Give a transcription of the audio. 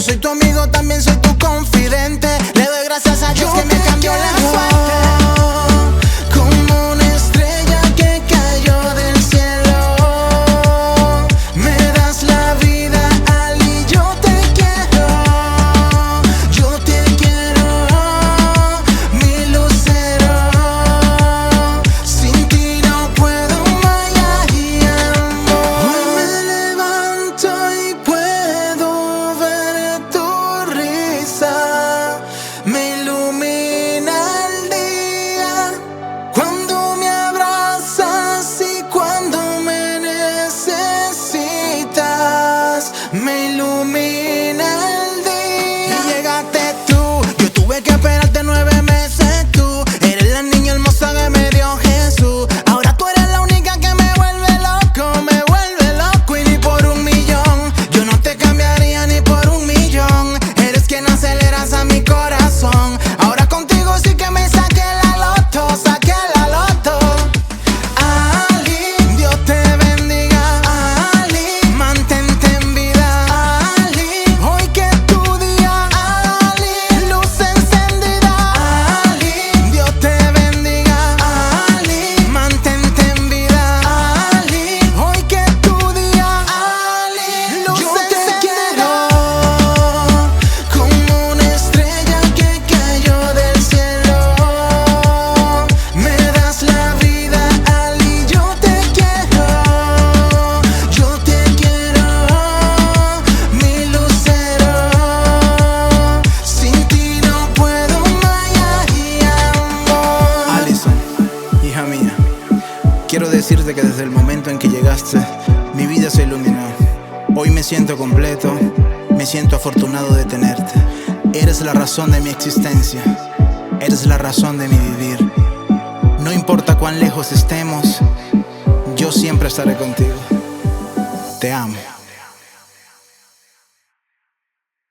soy tu amigo, también soy tu confidente. Le doy gracias a Dios que me cambió la suerte. Como una estrella que cayó del cielo, me das la vida, Ali, yo te quiero, mi lucero. Sin ti no puedo, my amor. Hoy me levanto y puedo ver tu risa, me ilumina el día cuando me abrazas y cuando me necesitas, me ilumina el día. Y llegaste tú, yo tuve que esperarte 9 meses. Tú eres la niña hermosa que me dio Jesús. Ahora tú eres la única que me vuelve loco y ni por 1.000.000 yo no te cambiaría ni por 1.000.000. Eres quien aceleras a mi corazón. Ahora contigo sí que me saqué la loto. Ali, Dios te bendiga. Ali, mantente en vida. Ali, hoy que es tu día. Ali, luz encendida. Ali, Dios te bendiga. Ali, mantente en vida. Ali, hoy que es tu día. Ali, luz encendida. Yo te quiero como una estrella que cayó del cielo. Me das la vida, Ali, yo te quiero, mi lucero. Sin ti no puedo, my amor. Alison, hija mía, quiero decirte que desde el momento en que llegaste, mi vida se iluminó. Hoy me siento completo, me siento afortunado de tenerte. Eres la razón de mi existencia, eres la razón de mi vivir. No importa cuán lejos estemos, yo siempre estaré contigo. Te amo.